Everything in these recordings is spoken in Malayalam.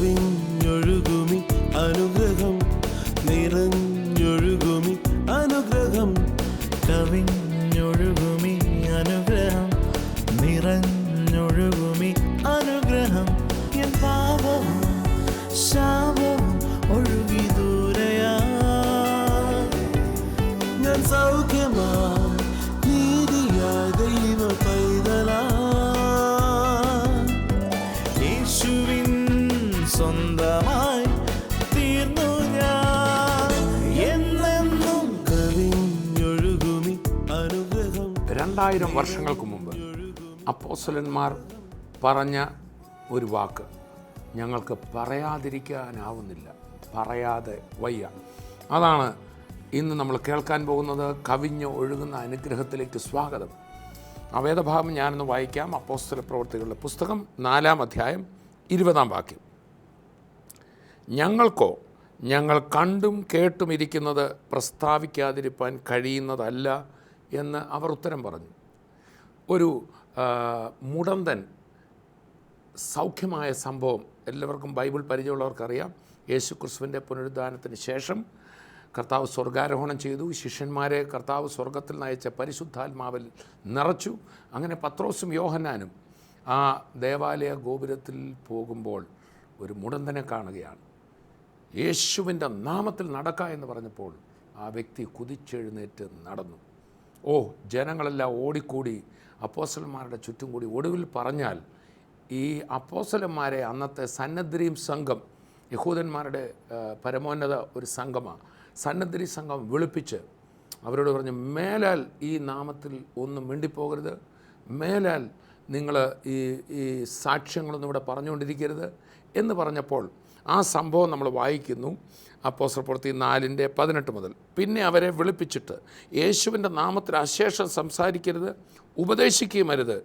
കവിഞ്ഞൊഴുകുമി അനുഗ്രഹം നിറഞ്ഞൊഴുകുമി അനുഗ്രഹം കവിഞ്ഞൊഴുകുമി അനുഗ്രഹം നിറഞ്ഞൊഴുകുമി അനുഗ്രഹം എൻ പാപവും ശാപവും ഒഴുകി ദൂരയാ ഞാൻ സൗഖ്യമാ നീതിയായ ദൈവ പൈതലാ യേശുവിൻ സ്വന്തമായി തീർന്നു ഞാൻ എന്നെന്നും. കവിഞ്ഞൊഴുകുമി അനുഗ്രഹം 2000 വർഷങ്ങൾക്ക് മുമ്പ് അപ്പോസ്തലന്മാർ പറഞ്ഞ ഒരു വാക്ക് ഞങ്ങൾക്ക് പറയാതിരിക്കാനാവുന്നില്ല, പറയാതെ വയ്യ. അതാണ് ഇന്ന് നമ്മൾ കേൾക്കാൻ പോകുന്നത്. കവിഞ്ഞ് ഒഴുകുന്ന അനുഗ്രഹത്തിലേക്ക് സ്വാഗതം. ആ വേദഭാഗം ഞാനൊന്ന് വായിക്കാം. അപ്പോസ്തല പ്രവൃത്തികളുടെ പുസ്തകം 4-ാം അധ്യായം 20-ാം വാക്യം. ഞങ്ങൾക്കോ ഞങ്ങൾ കണ്ടും കേട്ടും ഇരിക്കുന്നത് പ്രസ്താവിക്കാതിരിക്കാൻ കഴിയുന്നതല്ല എന്ന് അവർ ഉത്തരം പറഞ്ഞു. ഒരു മുടന്തൻ സൗഖ്യമായ സംഭവം എല്ലാവർക്കും ബൈബിൾ പരിചയമുള്ളവർക്കറിയാം. യേശു ക്രിസ്തുവിൻ്റെ പുനരുദ്ധാനത്തിന് ശേഷം കർത്താവ് സ്വർഗാരോഹണം ചെയ്തു. ശിഷ്യന്മാരെ കർത്താവ് സ്വർഗത്തിൽ നയിച്ച പരിശുദ്ധാത്മാവിൽ നിറച്ചു. അങ്ങനെ പത്രോസും യോഹന്നാനും ആ ദേവാലയ ഗോപുരത്തിൽ പോകുമ്പോൾ ഒരു മുടന്തനെ കാണുകയാണ്. യേശുവിൻ്റെ നാമത്തിൽ നടക്കുക എന്ന് പറഞ്ഞപ്പോൾ ആ വ്യക്തി കുതിച്ചെഴുന്നേറ്റ് നടന്നു. ജനങ്ങളെല്ലാം ഓടിക്കൂടി അപ്പോസ്തലന്മാരുടെ ചുറ്റും കൂടി. ഒടുവിൽ പറഞ്ഞാൽ ഈ അപ്പോസ്തലന്മാരെ അന്നത്തെ സന്നദ്ധരീം സംഘം, യഹൂദന്മാരുടെ പരമോന്നത ഒരു സംഘമാണ്, സന്നദ്ധരി സംഘം വിളിപ്പിച്ച് അവരോട് പറഞ്ഞു, മേലാൽ ഈ നാമത്തിൽ ഒന്നും മിണ്ടിപ്പോകരുത്, മേലാൽ നിങ്ങൾ ഈ സാക്ഷ്യങ്ങളൊന്നും ഇവിടെ പറഞ്ഞുകൊണ്ടിരിക്കരുത് എന്ന് പറഞ്ഞപ്പോൾ ആ സംഭവം നമ്മൾ വായിക്കുന്നു. അപ്പോസ്തല പ്രവൃത്തി 4:18 മുതൽ. പിന്നെ അവരെ വിളിപ്പിച്ചിട്ട് യേശുവിൻ്റെ നാമത്തിൽ അശേഷം സംസാരിക്കരുത്, ഉപദേശിക്കുകയും അരുത്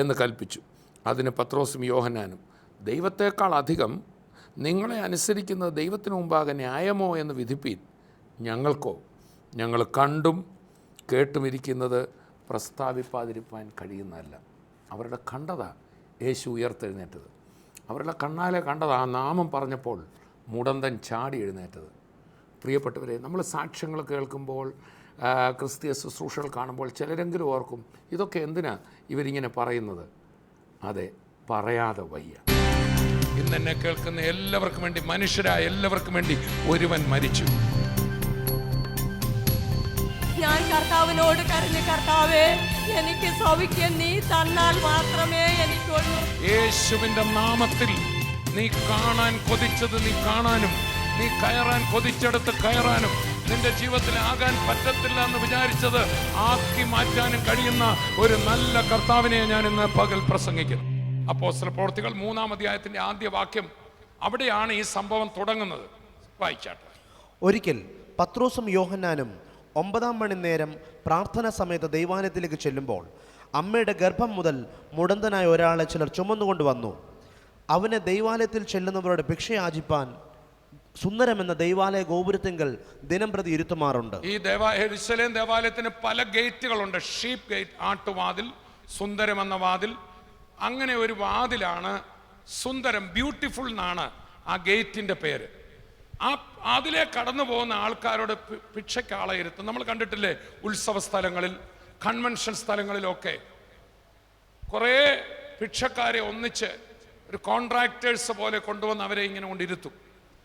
എന്ന് കൽപ്പിച്ചു. അതിന് പത്രോസും യോഹന്നാനും, ദൈവത്തേക്കാൾ അധികം നിങ്ങളെ അനുസരിക്കുന്നത് ദൈവത്തിന് മുമ്പാകെ ന്യായമോ എന്ന് വിധിപ്പീൻ. ഞങ്ങൾക്കോ ഞങ്ങൾ കണ്ടും കേട്ടുമിരിക്കുന്നത് പ്രസ്താവിപ്പാതിരിപ്പാൻ കഴിയുന്നതല്ല. അവരുടെ കണ്ടതാ യേശു ഉയർത്തെഴുന്നേറ്റത്. അവരുടെ കണ്ണാലെ കണ്ടത് ആ നാമം പറഞ്ഞപ്പോൾ മുടന്തൻ ചാടി എഴുന്നേറ്റത്. പ്രിയപ്പെട്ടവരെ, നമ്മൾ സാക്ഷ്യങ്ങൾ കേൾക്കുമ്പോൾ, ക്രിസ്തീയ ശുശ്രൂഷകൾ കാണുമ്പോൾ ചിലരെങ്കിലും ഓർക്കും, ഇതൊക്കെ എന്തിനാ ഇവരിങ്ങനെ പറയുന്നത്? അതെ, പറയാതെ വയ്യ. ഇന്ന് എന്നെ കേൾക്കുന്ന എല്ലാവർക്കും വേണ്ടി, മനുഷ്യരായ എല്ലാവർക്കും വേണ്ടി ഒരുവൻ മരിച്ചു. ഞാൻ കർത്താവിനോട് കരഞ്ഞു, കർത്താവേ എനിക്ക് സൗഖ്യം നീ തന്നാൽ മാത്രമേ എനിക്കുള്ളൂ. യേശുവിൻ്റെ നാമത്തിൽ നീ കാണാൻ കൊതിച്ചത് നീ കാണാനും, നീ കയറാൻ കൊതിച്ചെടുത്ത് കയറാനും, നിന്റെ ജീവിതത്തിൽ ആകാൻ പറ്റത്തില്ല എന്ന് വിചാരിച്ചത് ആക്കി മാറ്റാനും കഴിയുന്ന ഒരു നല്ല കർത്താവിനെ ഞാൻ ഇന്ന് പകൽ പ്രസംഗിക്കുന്നു. അപ്പോസ്തല പ്രവൃത്തികൾ 3-ാം അധ്യായത്തിന്റെ ആദ്യ വാക്യം, അവിടെയാണ് ഈ സംഭവം തുടങ്ങുന്നത്. വായിച്ചാട്ടെ. ഒരിക്കൽ പത്രോസും യോഹന്നാനും 9-ാം മണി നേരം പ്രാർത്ഥന സമയത്ത് ദൈവാലയത്തിലേക്ക് ചെല്ലുമ്പോൾ അമ്മയുടെ ഗർഭം മുതൽ മുടന്തനായ ഒരാളെ ചിലർ ചുമന്നുകൊണ്ട് വന്നു. അവനെ ദൈവാലയത്തിൽ ചെല്ലുന്നവരോട് ഭിക്ഷ യാചിപ്പാൻ സുന്ദരമെന്ന ദൈവാലയ ഗോപുരത്തിങ്കൽ ദിനം പ്രതി ഇരുത്തുമാറുണ്ട്. ഈ യെരൂശലേം ദേവാലയത്തിന് പല ഗേറ്റുകളുണ്ട്. ഷീപ്പ് ഗേറ്റ്, ആട്ടുവാതിൽ, സുന്ദരം എന്ന വാതിൽ. അങ്ങനെ ഒരു വാതിലാണ് സുന്ദരം, ബ്യൂട്ടിഫുൾ എന്നാണ് ആ ഗേറ്റിൻ്റെ പേര്. അതിലെ കടന്നു പോകുന്ന ആൾക്കാരോട് ഭിക്ഷയ്ക്ക് ആളെ ഇരുത്തും. നമ്മൾ കണ്ടിട്ടില്ലേ ഉത്സവ സ്ഥലങ്ങളിൽ, കൺവെൻഷൻ സ്ഥലങ്ങളിലൊക്കെ കുറേ ഭിക്ഷക്കാരെ ഒന്നിച്ച് ഒരു കോൺട്രാക്ടേഴ്സ് പോലെ കൊണ്ടുവന്ന് അവരെ ഇങ്ങനെ കൊണ്ടിരുത്തും.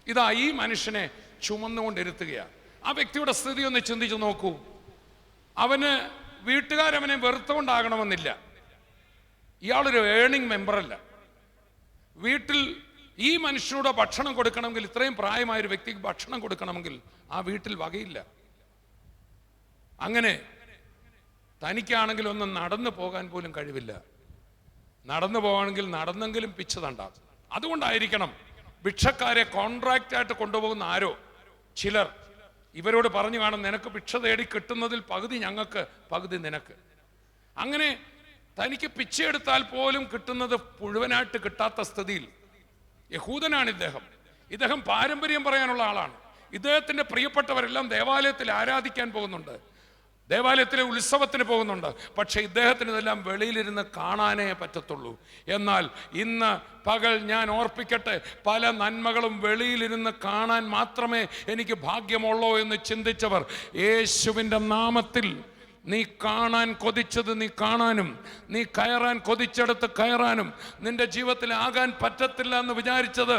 ഇതാ ഈ മനുഷ്യനെ ചുമന്നുകൊണ്ടിരുത്തുകയാണ്. ആ വ്യക്തിയുടെ സ്ഥിതി ഒന്ന് ചിന്തിച്ചു നോക്കൂ. അവന് വീട്ടുകാരവനെ വെറുത്തുകൊണ്ടാകണമെന്നില്ല. ഇയാളൊരു ഏണിംഗ് മെമ്പറല്ല. വീട്ടിൽ ഈ മനുഷ്യനോട് ഭക്ഷണം കൊടുക്കണമെങ്കിൽ, ഇത്രയും പ്രായമായൊരു വ്യക്തിക്ക് ഭക്ഷണം കൊടുക്കണമെങ്കിൽ ആ വീട്ടിൽ വകയില്ല. അങ്ങനെ തനിക്കാണെങ്കിൽ ഒന്നും നടന്നു പോകാൻ പോലും കഴിവില്ല. നടന്നു പോകാണെങ്കിൽ നടന്നെങ്കിലും പിച്ച് തണ്ടാകും. അതുകൊണ്ടായിരിക്കണം ഭിക്ഷക്കാരെ കോൺട്രാക്റ്റായിട്ട് കൊണ്ടുപോകുന്ന ആരോ ചിലർ ഇവരോട് പറഞ്ഞു കാണും, നിനക്ക് ഭിക്ഷ തേടി കിട്ടുന്നതിൽ പകുതി ഞങ്ങൾക്ക്, പകുതി നിനക്ക്. അങ്ങനെ തനിക്ക് പിച്ചെടുത്താൽ പോലും കിട്ടുന്നത് മുഴുവനായിട്ട് കിട്ടാത്ത സ്ഥിതിയിൽ യഹൂദനാണ് ഇദ്ദേഹം പാരമ്പര്യം പറയാനുള്ള ആളാണ്. ഇദ്ദേഹത്തിന്റെ പ്രിയപ്പെട്ടവരെല്ലാം ദേവാലയത്തിൽ ആരാധിക്കാൻ പോകുന്നുണ്ട്. ദേവാലയത്തിലെ ഉത്സവത്തിന് പോകുന്നുണ്ട്, പക്ഷേ ഇദ്ദേഹത്തിന് ഇതെല്ലാം വെളിയിലിരുന്ന് കാണാനേ പറ്റത്തുള്ളൂ. എന്നാൽ ഇന്ന് പകൽ ഞാൻ ഓർപ്പിക്കട്ടെ, പല നന്മകളും വെളിയിലിരുന്ന് കാണാൻ മാത്രമേ എനിക്ക് ഭാഗ്യമുള്ളൂ എന്ന് ചിന്തിച്ചവർ, യേശുവിൻ്റെ നാമത്തിൽ നീ കാണാൻ കൊതിച്ചത് നീ കാണാനും, നീ കയറാൻ കൊതിച്ചെടുത്ത് കയറാനും, നിന്റെ ജീവിതത്തിൽ ആകാൻ പറ്റത്തില്ല എന്ന് വിചാരിച്ചത്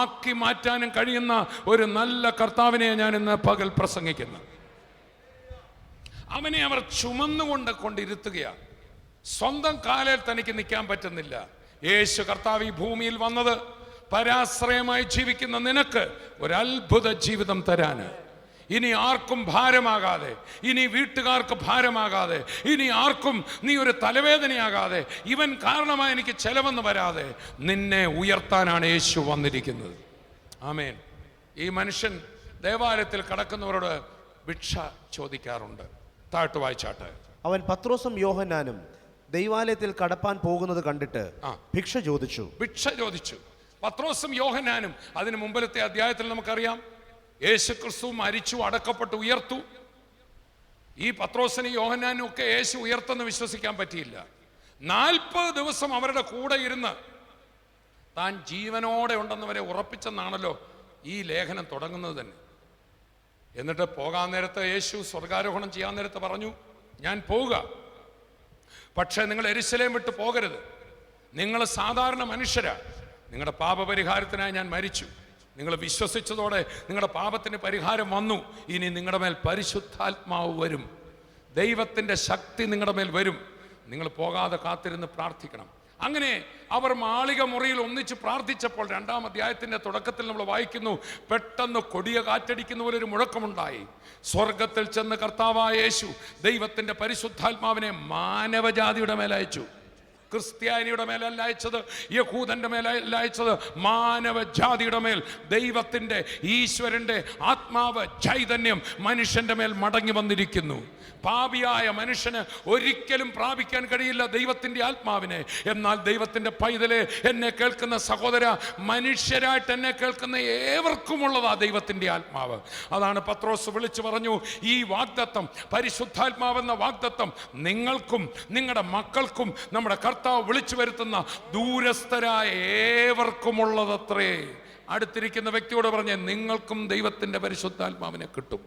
ആക്കി മാറ്റാനും കഴിയുന്ന ഒരു നല്ല കർത്താവിനെ ഞാൻ ഇന്ന് പകൽ പ്രസംഗിക്കുന്നു. അവനെ അവർ കൊണ്ടിരുത്തുകയാണ്. സ്വന്തം കാലിൽ തനിക്ക് നിൽക്കാൻ പറ്റുന്നില്ല. യേശു കർത്താവ് ഈ ഭൂമിയിൽ വന്നത് പരാശ്രയമായി ജീവിക്കുന്ന നിനക്ക് ഒരു അത്ഭുത ജീവിതം തരാന്. ഇനി ആർക്കും ഭാരമാകാതെ, ഇനി വീട്ടുകാർക്ക് ഭാരമാകാതെ, ഇനി ആർക്കും നീ ഒരു തലവേദനയാകാതെ, ഇവൻ കാരണമായി എനിക്ക് ചെലവെന്ന് വരാതെ നിന്നെ ഉയർത്താനാണ് യേശു വന്നിരിക്കുന്നത്. ആമേൻ. ഈ മനുഷ്യൻ ദേവാലയത്തിൽ കടക്കുന്നവരോട് ഭിക്ഷ ചോദിക്കാറുണ്ട്. താഴ്ത്തു വായിച്ചാട്ടെ. അവൻ പത്രോസും യോഹന്നാനും ദൈവാലയത്തിൽ കടപ്പാൻ പോകുന്നത് കണ്ടിട്ട് ഭിക്ഷ ചോദിച്ചു. പത്രോസും യോഹന്നാനും അതിന് മുമ്പിലത്തെ അധ്യായത്തിൽ നമുക്കറിയാം, യേശു ക്രിസ്തു മരിച്ചു, അടക്കപ്പെട്ടു, ഉയർത്തു. ഈ പത്രോസിനും യോഹന്നാനും ഒക്കെ യേശു ഉയർത്തെന്ന് വിശ്വസിക്കാൻ പറ്റിയില്ല. 40 ദിവസം അവരുടെ കൂടെ ഇരുന്ന് താൻ ജീവനോടെ ഉണ്ടെന്നവരെ ഉറപ്പിച്ചെന്നാണല്ലോ ഈ ലേഖനം തുടങ്ങുന്നത് തന്നെ. എന്നിട്ട് പോകാൻ നേരത്ത് യേശു സ്വർഗാരോഹണം ചെയ്യാൻ നേരത്ത് പറഞ്ഞു, ഞാൻ പോവുക, പക്ഷേ നിങ്ങൾ യെരൂശലേം വിട്ട് പോകരുത്. നിങ്ങൾ സാധാരണ മനുഷ്യരാ, നിങ്ങളുടെ പാപപരിഹാരത്തിനായി ഞാൻ മരിച്ചു, നിങ്ങൾ വിശ്വസിച്ചതോടെ നിങ്ങളുടെ പാപത്തിന് പരിഹാരം വന്നു. ഇനി നിങ്ങളുടെ മേൽ പരിശുദ്ധാത്മാവ് വരും, ദൈവത്തിൻ്റെ ശക്തി നിങ്ങളുടെ മേൽ വരും. നിങ്ങൾ പോകാതെ കാത്തിരുന്ന് പ്രാർത്ഥിക്കണം. അങ്ങനെ അവർ മാളിക മുറിയിൽ ഒന്നിച്ച് പ്രാർത്ഥിച്ചപ്പോൾ 2-ാം അധ്യായത്തിന്റെ തുടക്കത്തിൽ നമ്മൾ വായിക്കുന്നു, പെട്ടെന്ന് കൊടിയ കാറ്റടിക്കുന്ന പോലെ ഒരു മുഴക്കമുണ്ടായി. സ്വർഗത്തിൽ ചെന്ന് കർത്താവായ യേശു ദൈവത്തിന്റെ പരിശുദ്ധാത്മാവിനെ മാനവജാതിയുടെ മേലയച്ചു. ക്രിസ്ത്യാനിയുടെ മേലല്ല അയച്ചത്, യഹൂദന്റെ മേലല്ല അയച്ചത്, മാനവജാതിയുടെ മേൽ ദൈവത്തിന്റെ, ഈശ്വരന്റെ ആത്മാവ്, ചൈതന്യം മനുഷ്യന്റെ മേൽ മടങ്ങി വന്നിരിക്കുന്നു. പാപിയായ മനുഷ്യന് ഒരിക്കലും പ്രാപിക്കാൻ കഴിയില്ല ദൈവത്തിന്റെ ആത്മാവിനെ. എന്നാൽ ദൈവത്തിന്റെ പൈതലെ, എന്നെ കേൾക്കുന്ന സഹോദര, മനുഷ്യരായിട്ട് എന്നെ കേൾക്കുന്ന ഏവർക്കുമുള്ളതാ ദൈവത്തിന്റെ ആത്മാവ്. അതാണ് പത്രോസ് വിളിച്ചു പറഞ്ഞു, ഈ വാഗ്ദത്തം, പരിശുദ്ധാത്മാവെന്ന വാഗ്ദത്തം നിങ്ങൾക്കും നിങ്ങളുടെ മക്കൾക്കും നമ്മുടെ കർത്താവ് വിളിച്ചു വരുത്തുന്ന ദൂരസ്ഥരായ ഏവർക്കുമുള്ളതത്രേ. അടുത്തിരിക്കുന്ന വ്യക്തിയോട് പറഞ്ഞേ, നിങ്ങൾക്കും ദൈവത്തിന്റെ പരിശുദ്ധാത്മാവിനെ കിട്ടും.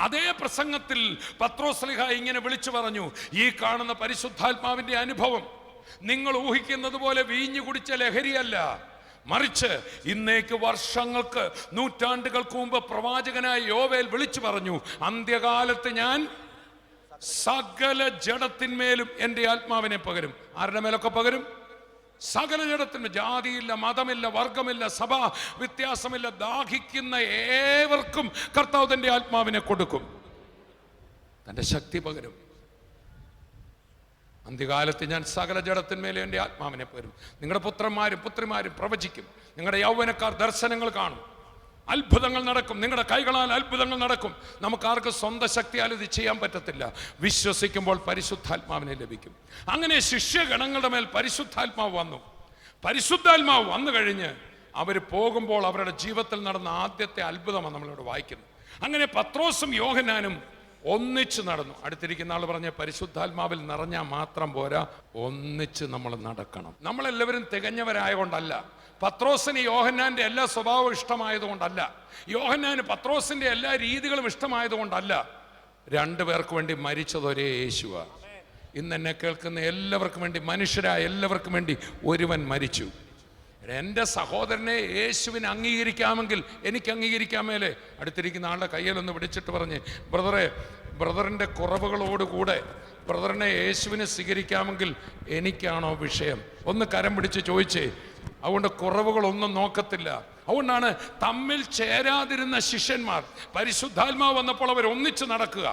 അതേ പ്രസംഗത്തിൽ പത്രോസ്ലീഹ ഇങ്ങനെ വിളിച്ചു പറഞ്ഞു, ഈ കാണുന്ന പരിശുദ്ധാത്മാവിന്റെ അനുഭവം നിങ്ങൾ ഊഹിക്കുന്നത് പോലെ വീഞ്ഞു കുടിച്ച ലഹരിയല്ല, മറിച്ച് ഇന്നേക്ക് വർഷങ്ങൾക്ക്, നൂറ്റാണ്ടുകൾക്ക് മുമ്പ് പ്രവാചകനായ യോവേൽ വിളിച്ചു പറഞ്ഞു, അന്ത്യകാലത്ത് ഞാൻ സകല ജഡത്തിന്മേലും എൻ്റെ ആത്മാവിനെ പകരും. ആരുടെ മേലൊക്കെ പകരും? സകല ജഡത്തിന്. ജാതിയില്ല, മതമില്ല, വർഗമില്ല, സഭ വ്യത്യാസമില്ല, ദാഹിക്കുന്ന ഏവർക്കും കർത്താവ് തന്റെ ആത്മാവിനെ കൊടുക്കും, തന്റെ ശക്തി പകരും. അന്ത്യകാലത്ത് ഞാൻ സകല ജഡത്തിന്മേലും എൻ്റെ ആത്മാവിനെ പകരും. നിങ്ങളുടെ പുത്രന്മാരും പുത്രിമാരും പ്രവചിക്കും, നിങ്ങളുടെ യൗവനക്കാർ ദർശനങ്ങൾ കാണും, അത്ഭുതങ്ങൾ നടക്കും, നിങ്ങളുടെ കൈകളാൽ അത്ഭുതങ്ങൾ നടക്കും. നമുക്കാർക്ക് സ്വന്തം ശക്തിയാൽ ഇത് ചെയ്യാൻ പറ്റത്തില്ല. വിശ്വസിക്കുമ്പോൾ പരിശുദ്ധാത്മാവിനെ ലഭിക്കും. അങ്ങനെ ശിഷ്യഗണങ്ങളുടെ മേൽ പരിശുദ്ധാത്മാവ് വന്നു. പരിശുദ്ധാത്മാവ് വന്നു കഴിഞ്ഞ് അവർ പോകുമ്പോൾ അവരുടെ ജീവിതത്തിൽ നടന്ന ആദ്യത്തെ അത്ഭുതമാണ് നമ്മളിവിടെ വായിക്കുന്നത്. അങ്ങനെ പത്രോസും യോഹന്നാനും ഒന്നിച്ച് നടന്നു. അടുത്തിരിക്കുന്ന ആൾ പറഞ്ഞ, പരിശുദ്ധാത്മാവിൽ നിറഞ്ഞാൽ മാത്രം പോരാ, ഒന്നിച്ച് നമ്മൾ നടക്കണം. നമ്മളെല്ലാവരും തികഞ്ഞവരായ കൊണ്ടല്ല, പത്രോസിന് യോഹന്നാന്റെ എല്ലാ സ്വഭാവവും ഇഷ്ടമായതുകൊണ്ടല്ല, യോഹന്നാന് പത്രോസിന്റെ എല്ലാ രീതികളും ഇഷ്ടമായതുകൊണ്ടല്ല, രണ്ടുപേർക്ക് വേണ്ടി മരിച്ചത് ഒരേ യേശുവാ. ഇന്ന് എന്നെ കേൾക്കുന്ന എല്ലാവർക്കും വേണ്ടി, മനുഷ്യരായ എല്ലാവർക്കും വേണ്ടി ഒരുവൻ മരിച്ചു. എൻ്റെ സഹോദരനെ യേശുവിനെ അംഗീകരിക്കാമെങ്കിൽ എനിക്ക് അംഗീകരിക്കാമേലേ. അടുത്തിരിക്കുന്ന ആളുടെ കയ്യിലൊന്ന് പിടിച്ചിട്ട് പറഞ്ഞ്, ബ്രദറിൻ്റെ കുറവുകളോടുകൂടെ ബ്രദറിനെ യേശുവിനെ സ്വീകരിക്കാമെങ്കിൽ എനിക്കാണോ വിഷയം? ഒന്ന് കരം പിടിച്ച് ചോദിച്ചേ. അതുകൊണ്ട് കുറവുകളൊന്നും നോക്കത്തില്ല. അതുകൊണ്ടാണ് തമ്മിൽ ചേരാതിരുന്ന ശിഷ്യന്മാർ പരിശുദ്ധാത്മാവ് വന്നപ്പോൾ അവർ ഒന്നിച്ച് നടക്കുക.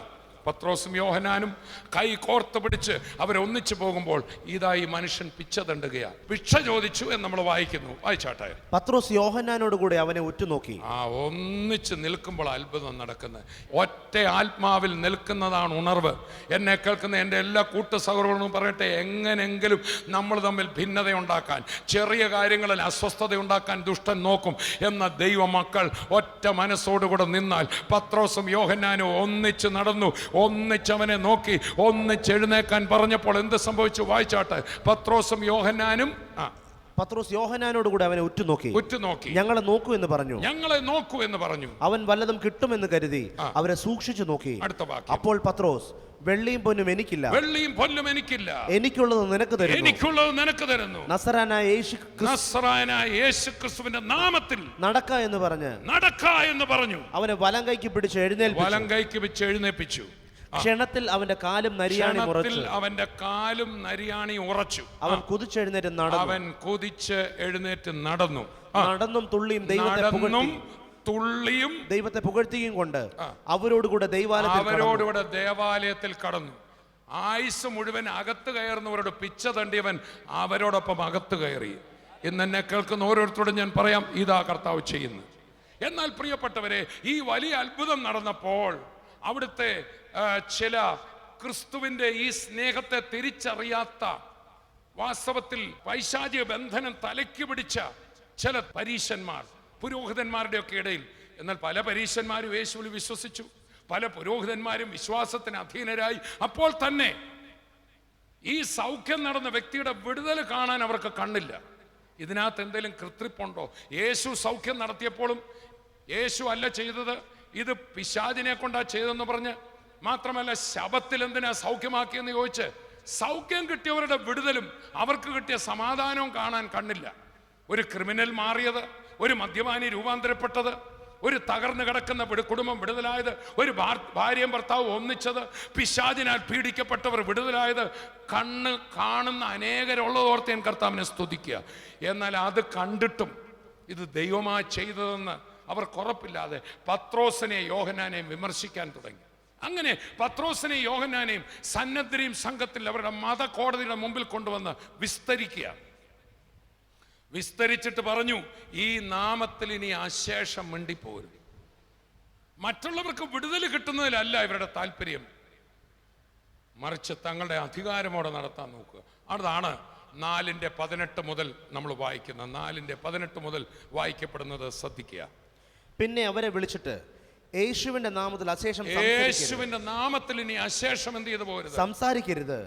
പത്രോസും യോഹന്നാനും കൈ കോർത്ത് പിടിച്ച് അവരൊന്നിച്ചു പോകുമ്പോൾ ഇതാ ഈ മനുഷ്യൻ പിച്ച തണ്ടുകയാ. ഭിക്ഷ ചോദിച്ചു എന്ന് നമ്മൾ വായിക്കുന്നു. വായിച്ചാട്ടെ. പത്രോസ് യോഹന്നാനോട് കൂടെ അവനെ ഉറ്റുനോക്കി. ഒന്നിച്ച് നിൽക്കുമ്പോൾ അത്ഭുതം നടക്കുന്നത്. ഒറ്റ ആത്മാവിൽ നിൽക്കുന്നതാണ് ഉണർവ്. എന്നെ കേൾക്കുന്ന എൻ്റെ എല്ലാ കൂട്ടു സഹോദരങ്ങളും പറയട്ടെ, എങ്ങനെങ്കിലും നമ്മൾ തമ്മിൽ ഭിന്നത ഉണ്ടാക്കാൻ, ചെറിയ കാര്യങ്ങളിൽ അസ്വസ്ഥത ഉണ്ടാക്കാൻ ദുഷ്ടൻ നോക്കും. എന്ന ദൈവമക്കൾ ഒറ്റ മനസ്സോടുകൂടെ നിന്നാൽ, പത്രോസും യോഹന്നാനും ഒന്നിച്ച് നടന്നു, ഒന്നിച്ചവനെ നോക്കി, ഒന്നിച്ചെഴുന്നേക്കാൻ പറഞ്ഞപ്പോൾ എന്ത് സംഭവിച്ചു? വായിച്ചാട്ടെ. പത്രോസും യോഹന്നാനും പത്രോസ് യോഹന്നാനോട് കൂടെ അവനെ ഉറ്റുനോക്കി. ഞങ്ങളെ നോക്കൂ എന്ന് പറഞ്ഞു. അവൻ വല്ലതും കിട്ടുമെന്ന് കരുതി അവരെ സൂക്ഷിച്ചു നോക്കി. അപ്പോൾ പത്രോസ്, വെള്ളിയും പൊന്നും എനിക്കില്ല, എനിക്കുള്ളത് നിനക്ക് തരുന്നു. നസറായനായ യേശു ക്രിസ്തുവിന്റെ നാമത്തിൽ നടക്ക എന്ന് പറഞ്ഞു അവനെ വലം കൈക്ക് പിടിച്ച് എഴുന്നേൽപ്പിച്ചു. ക്ഷണത്തിൽ അവന്റെ കാലും നരിയാണി ഉറച്ചു. അവൻ കുതിച്ചെഴുന്നേറ്റ് നടന്നു. നടന്നും തുള്ളിയും ദൈവത്തെ പുകഴ്ത്തിയും കൊണ്ട് അവരോടുകൂടെ ദേവാലയത്തിൽ കടന്നു. ആയുസ് മുഴുവൻ അകത്ത് കയറുന്നവരോട് പിച്ച തണ്ടിയവൻ അവരോടൊപ്പം അകത്ത് കയറി. ഇന്ന് എന്നെ കേൾക്കുന്ന ഓരോരുത്തരോടും ഞാൻ പറയാം, ഇതാ കർത്താവ് ചെയ്യുന്നു. എന്നാൽ പ്രിയപ്പെട്ടവരെ, ഈ വലിയ അത്ഭുതം നടന്നപ്പോൾ അവിടുത്തെ ചില ക്രിസ്തുവിന്റെ ഈ സ്നേഹത്തെ തിരിച്ചറിയാത്ത, വാസ്തവത്തിൽ പൈശാചിക ബന്ധനം തലയ്ക്ക് പിടിച്ച ചില പരീശന്മാർ, പുരോഹിതന്മാരുടെ ഒക്കെ ഇടയിൽ, എന്നാൽ പല പരീശന്മാരും യേശുവിൽ വിശ്വസിച്ചു, പല പുരോഹിതന്മാരും വിശ്വാസത്തിന് അധീനരായി. അപ്പോൾ തന്നെ ഈ സൗഖ്യം നടന്ന വ്യക്തിയുടെ വിടുതൽ കാണാൻ അവർക്ക് കണ്ണില്ല. ഇതിനകത്ത് എന്തെങ്കിലും കൃത്രിപ്പുണ്ടോ? യേശു സൗഖ്യം നടത്തിയപ്പോഴും യേശു അല്ല ചെയ്തത്, ഇത് പിശാചിനെ കൊണ്ടാ ചെയ്തെന്ന് പറഞ്ഞ്, മാത്രമല്ല ശബത്തിൽ എന്തിനാ സൗഖ്യമാക്കിയെന്ന് ചോദിച്ച് സൗഖ്യം കിട്ടിയവരുടെ വിടുതലും അവർക്ക് കിട്ടിയ സമാധാനവും കാണാൻ കണ്ണില്ല. ഒരു ക്രിമിനൽ മാറിയത്, ഒരു മദ്യപാനി രൂപാന്തരപ്പെട്ടത്, ഒരു തകർന്നു കിടക്കുന്ന കുടുംബം വിടുതലായത്, ഒരു ഭാര്യയും ഭർത്താവും ഒന്നിച്ചത്, പിശാചിനാൽ പീഡിക്കപ്പെട്ടവർ വിടുതലായത്, കണ്ണ് കാണുന്ന അനേകരുള്ളതോർത്ത് ഞാൻ കർത്താവിനെ സ്തുതിക്കുക. എന്നാൽ അത് കണ്ടിട്ടും ഇത് ദൈവമാ ചെയ്തതെന്ന് അവർക്ക് ഉറപ്പില്ലാതെ പത്രോസിനെയും യോഹന്നാനെയും വിമർശിക്കാൻ തുടങ്ങി. അങ്ങനെ പത്രോസിനെയും യോഹന്നാനെയും സന്നദ്ധരെയും സംഘത്തിൽ അവരുടെ മതകോടതിയുടെ മുമ്പിൽ കൊണ്ടുവന്ന് വിസ്തരിച്ചിട്ട് പറഞ്ഞു, ഈ നാമത്തിൽ ഇനി അശേഷം മിണ്ടിപ്പോരുത്. മറ്റുള്ളവർക്ക് വിടുതൽ കിട്ടുന്നതിലല്ല ഇവരുടെ താല്പര്യം, മറിച്ച് തങ്ങളുടെ അധികാരമോടെ നടത്താൻ നോക്കുക. അതാണ് 4:18 മുതൽ നമ്മൾ വായിക്കുന്ന 4:18 മുതൽ വായിക്കപ്പെടുന്നത്. ശ്രദ്ധിക്കുക. പിന്നെ അവരെ വിളിച്ചിട്ട് യേശുവിന്റെ നാമത്തിൽ അശേഷം ഇനി അശേഷം എന്ത് ചെയ്തു പോകരുത്? സംസാരിക്കരുത്,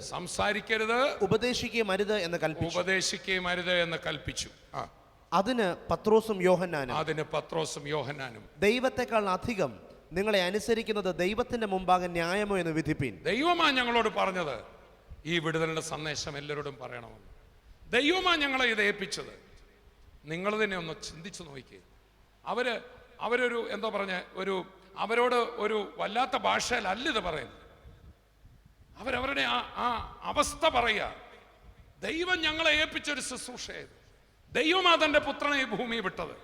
ഉപദേശിക്കുകയും അരുത് എന്ന് കൽപ്പിച്ചു. അതിന് പത്രോസും യോഹന്നാനും ദൈവത്തെക്കാൾ അധികം നിങ്ങളെ അനുസരിക്കുന്നത് ദൈവത്തിന്റെ മുമ്പാകെ ന്യായമോ എന്ന് വിധിപ്പീൻ. ദൈവമാ ഞങ്ങളോട് പറഞ്ഞത് ഈ വിടുതലിന്റെ സന്ദേശം എല്ലാവരോടും പറയണമെന്ന്. ദൈവമാ ഞങ്ങളെ ഇത് ഏൽപ്പിച്ചത്. നിങ്ങൾ തന്നെ ഒന്ന് ചിന്തിച്ചു നോക്കിയേ. അവരൊരു എന്താ പറഞ്ഞ അവരോട് ഒരു വല്ലാത്ത ഭാഷയിലല്ല ഇത് പറയുന്നത്. അവരവരുടെ ആ അവസ്ഥ പറയുക. ദൈവം ഞങ്ങളെ ഏൽപ്പിച്ചൊരു ശുശ്രൂഷയായത്. ദൈവമാ തൻ്റെ പുത്രനെ ഈ ഭൂമിയെ വിട്ടത്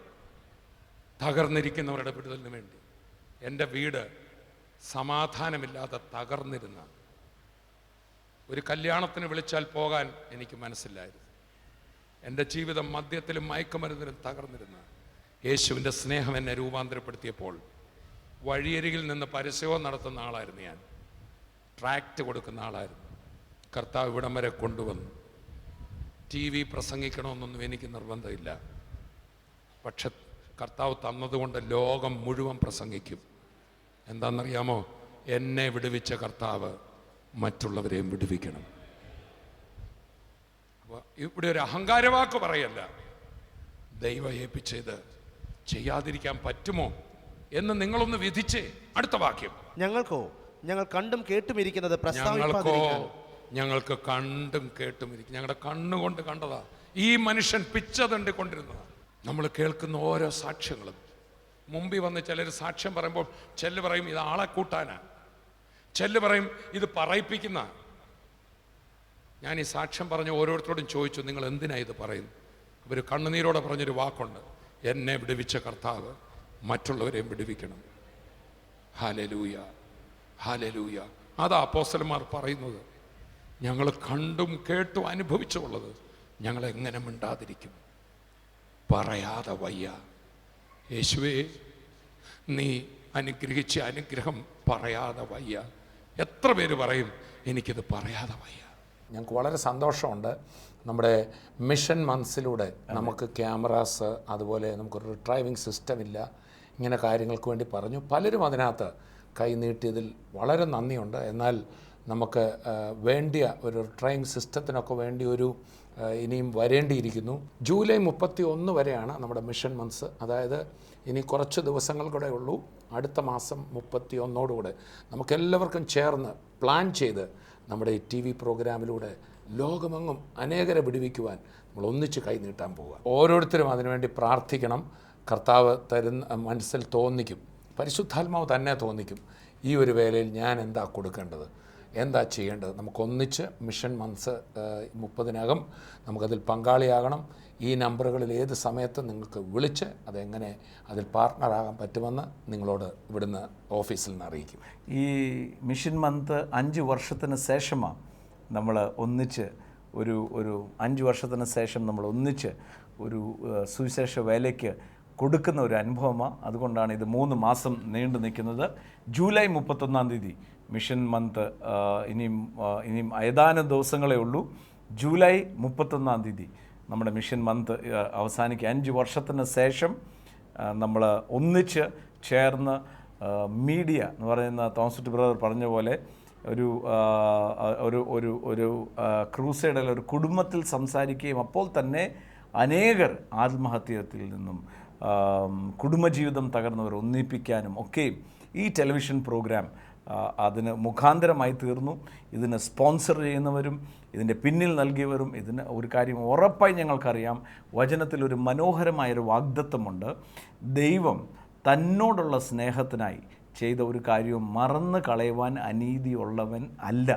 തകർന്നിരിക്കുന്നവരുടെ വിടുതലിന് വേണ്ടി. എൻ്റെ വീട് സമാധാനമില്ലാതെ തകർന്നിരുന്ന ഒരു കല്യാണത്തിന് വിളിച്ചാൽ പോകാൻ എനിക്ക് മനസ്സില്ലായിരുന്നു. എൻ്റെ ജീവിതം മദ്യത്തിലും മയക്കുമരുന്നിലും തകർന്നിരുന്ന യേശുവിൻ്റെ സ്നേഹം എന്നെ രൂപാന്തരപ്പെടുത്തിയപ്പോൾ വഴിയരികിൽ നിന്ന് പരസ്യവും നടത്തുന്ന ആളായിരുന്നു ഞാൻ. ട്രാക്റ്റ് കൊടുക്കുന്ന ആളായിരുന്നു. കർത്താവ് ഇവിടം വരെ കൊണ്ടുവന്നു. TV പ്രസംഗിക്കണമെന്നൊന്നും എനിക്ക് നിർബന്ധമില്ല. പക്ഷെ കർത്താവ് തന്നതുകൊണ്ട് ലോകം മുഴുവൻ പ്രസംഗിക്കും. എന്താണെന്നറിയാമോ? എന്നെ വിടുവിച്ച കർത്താവ് മറ്റുള്ളവരെയും വിടുവിക്കണം. അപ്പോൾ ഇവിടെ ഒരു അഹങ്കാരവാക്ക് പറയല്ല. ദൈവം ഏൽപ്പിച്ചത് ചെയ്യാതിരിക്കാൻ പറ്റുമോ എന്ന് നിങ്ങളൊന്ന് വിധിച്ചേ. അടുത്ത വാക്യം. ഞങ്ങൾ കണ്ടും കേട്ടും ഇരിക്കുന്നത് ഞങ്ങൾക്ക് കണ്ടും കേട്ടും ഇരിക്കും. ഞങ്ങളുടെ കണ്ണുകൊണ്ട് കണ്ടതാ. ഈ മനുഷ്യൻ പിച്ച തണ്ടിക്കൊണ്ടിരുന്നതാ. നമ്മൾ കേൾക്കുന്ന ഓരോ സാക്ഷ്യങ്ങളും മുമ്പിൽ വന്ന് ചിലർ സാക്ഷ്യം പറയുമ്പോൾ ചെല്ല് പറയും ഇത് ആളെ കൂട്ടാനാ, ചെല്ല് പറയും ഇത് പറയിപ്പിക്കുന്ന. ഞാൻ ഈ സാക്ഷ്യം പറഞ്ഞ ഓരോരുത്തരോടും ചോദിച്ചു, നിങ്ങൾ എന്തിനാ ഇത് പറയുന്നു? അവർ കണ്ണുനീരോടെ പറഞ്ഞൊരു വാക്കുണ്ട്, എന്നെ വിടുവിച്ച കർത്താവ് മറ്റുള്ളവരെയും വിടുവിക്കണം. ഹല്ലേലൂയ, ഹല്ലേലൂയ, അതാ അപ്പോസ്തലന്മാർ പറയുന്നത്. ഞങ്ങൾ കണ്ടും കേട്ടും അനുഭവിച്ചുള്ളത് ഞങ്ങളെങ്ങനെ മിണ്ടാതിരിക്കും? പറയാതെ വയ്യ. യേശുവേ, നീ അനുഗ്രഹിച്ച അനുഗ്രഹം പറയാതെ വയ്യ. എത്ര പേര് പറയും എനിക്കിത് പറയാതെ വയ്യ? ഞങ്ങൾക്ക് വളരെ സന്തോഷമുണ്ട്. നമ്മുടെ മിഷൻ മന്ത്സിലൂടെ നമുക്ക് ക്യാമറാസ്, അതുപോലെ നമുക്കൊരു റിട്രൈവിംഗ് സിസ്റ്റം ഇല്ല, ഇങ്ങനെ കാര്യങ്ങൾക്ക് വേണ്ടി പറഞ്ഞു. പലരും അതിനകത്ത് കൈ നീട്ടിയതിൽ വളരെ നന്ദിയുണ്ട്. എന്നാൽ നമുക്ക് വേണ്ടിയ ഒരു റിട്രൈവിംഗ് സിസ്റ്റത്തിനൊക്കെ വേണ്ടി ഇനിയും വരേണ്ടിയിരിക്കുന്നു. ജൂലൈ 31 വരെയാണ് നമ്മുടെ മിഷൻ മന്ത്സ്. അതായത് ഇനി കുറച്ച് ദിവസങ്ങൾ കൂടെ ഉള്ളൂ. അടുത്ത മാസം 31 നമുക്കെല്ലാവർക്കും ചേർന്ന് പ്ലാൻ ചെയ്ത് നമ്മുടെ ഈ TV പ്രോഗ്രാമിലൂടെ ലോകമെങ്ങും അനേകരെ വിടുവിക്കുവാൻ നമ്മൾ ഒന്നിച്ച് കൈ നീട്ടാൻ പോവുക. ഓരോരുത്തരും അതിനുവേണ്ടി പ്രാർത്ഥിക്കണം. കർത്താവ് മനസ്സിൽ തോന്നിക്കും, പരിശുദ്ധാത്മാവ് തന്നെ തോന്നിക്കും, ഈ ഒരു വേലയിൽ ഞാൻ എന്താ കൊടുക്കേണ്ടത്, എന്താ ചെയ്യേണ്ടത്. നമുക്കൊന്നിച്ച് മിഷൻ മന്ത്സ് 30-നകം നമുക്കതിൽ പങ്കാളിയാകണം. ഈ നമ്പറുകളിൽ ഏത് സമയത്ത് നിങ്ങൾക്ക് വിളിച്ച് അതെങ്ങനെ അതിൽ പാർട്ട്ണറാകാൻ പറ്റുമെന്ന് നിങ്ങളോട് ഇവിടുന്ന് ഓഫീസിൽ നിന്ന് അറിയിക്കും. ഈ മിഷൻ മന്ത് 5 വർഷത്തിന് ശേഷമാണ് നമ്മൾ ഒന്നിച്ച് ഒരു 5 വർഷത്തിന് ശേഷം നമ്മൾ ഒന്നിച്ച് ഒരു സുവിശേഷ വേലയ്ക്ക് കൊടുക്കുന്ന ഒരു അനുഭവമാണ്. അതുകൊണ്ടാണ് ഇത് 3 മാസം നീണ്ടു നിൽക്കുന്നത്. ജൂലൈ 31 മിഷൻ മന്ത് ഇനിയും ഏതാനും ദിവസങ്ങളേ ഉള്ളൂ. ജൂലൈ 31 നമ്മുടെ മിഷൻ മന്ത് അവസാനിക്കുക. 5 വർഷത്തിന് ശേഷം നമ്മൾ ഒന്നിച്ച് ചേർന്ന് മീഡിയ എന്ന് പറയുന്ന തോമസ് ബ്രദർ പറഞ്ഞ പോലെ ഒരു ക്രൂസൈഡിൽ ഒരു കുടുംബത്തിൽ സംസാരിക്കുകയും അപ്പോൾ തന്നെ അനേകർ ആത്മഹത്യത്തിൽ നിന്നും കുടുംബജീവിതം തകർന്നവർ ഒന്നിപ്പിക്കാനും ഒക്കെയും ഈ ടെലിവിഷൻ പ്രോഗ്രാം അതിന് മുഖാന്തരമായി തീർന്നു. ഇതിന് സ്പോൺസർ ചെയ്യുന്നവരും ഇതിൻ്റെ പിന്നിൽ നൽകിയവരും ഇതിന് ഒരു കാര്യം ഉറപ്പായി ഞങ്ങൾക്കറിയാം. വചനത്തിലൊരു മനോഹരമായൊരു വാഗ്ദത്തമുണ്ട്. ദൈവം തന്നോടുള്ള സ്നേഹത്തിനായി ചെയ്ത ഒരു കാര്യവും മറന്നു കളയുവാൻ അനീതിയുള്ളവൻ അല്ല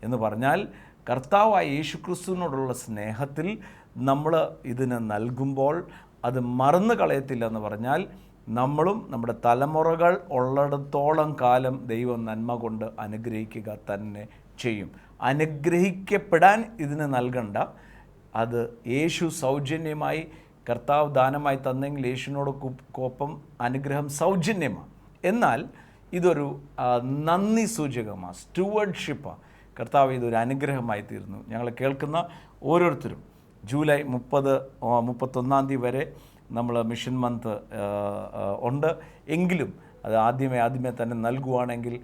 എന്ന് പറഞ്ഞാൽ, കർത്താവായ യേശുക്രിസ്തുവിനോടുള്ള സ്നേഹത്തിൽ നമ്മൾ ഇതിന് നൽകുമ്പോൾ അത് മറന്നു കളയത്തില്ല എന്ന് പറഞ്ഞാൽ, നമ്മളും നമ്മുടെ തലമുറകൾ ഉള്ളിടത്തോളം കാലം ദൈവം നന്മ കൊണ്ട് അനുഗ്രഹിക്കുക തന്നെ ചെയ്യും. അനുഗ്രഹിക്കപ്പെടാൻ ഇതിന് നൽകണ്ട. അത് യേശു സൗജന്യമായി കർത്താവ് ദാനമായി തന്നെങ്കിൽ യേശുവിനോട് കോപ്പം അനുഗ്രഹം സൗജന്യമാണ്. എന്നാൽ ഇതൊരു നന്ദി സൂചകമാണ്, സ്റ്റുവർഡ്ഷിപ്പാണ്. കർത്താവ് ഇതൊരു അനുഗ്രഹമായി തീർന്നു. ഞങ്ങൾ കേൾക്കുന്ന ഓരോരുത്തരും ജൂലൈ 31 വരെ നമ്മൾ മിഷൻ മന്ത് ഉണ്ട്. എങ്കിലും അത് ആദ്യമേ തന്നെ നൽകുവാണെങ്കിൽ